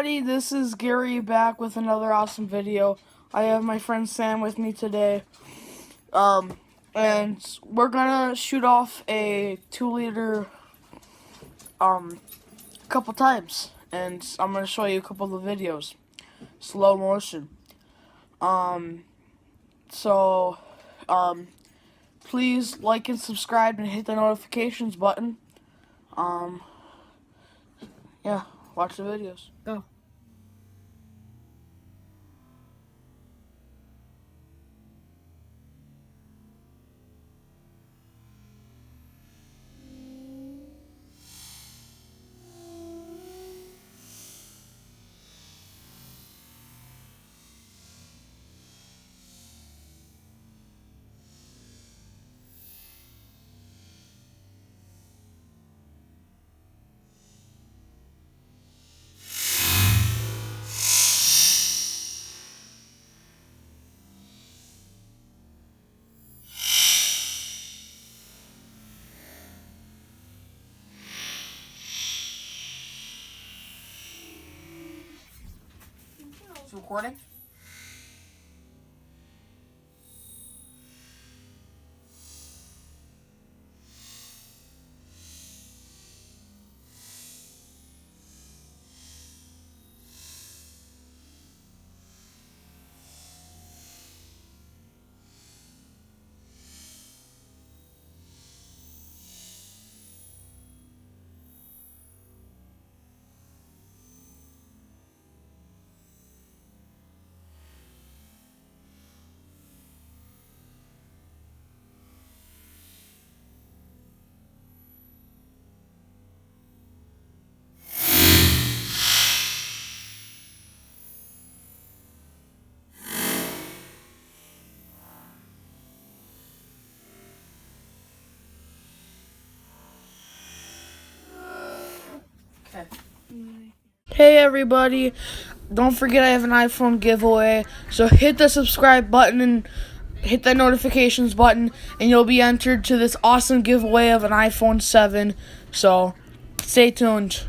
everybody, this is Gary back with another awesome video. I have my friend Sam with me today. And we're gonna shoot off a 2-liter couple times, and I'm gonna show you a couple of the videos. Slow motion. Please like and subscribe and hit the notifications button. Yeah, watch the videos. Go. It's recording. Okay. Hey everybody, don't forget I have an iPhone giveaway, so hit the subscribe button and hit that notifications button and you'll be entered to this awesome giveaway of an iPhone 7, so stay tuned.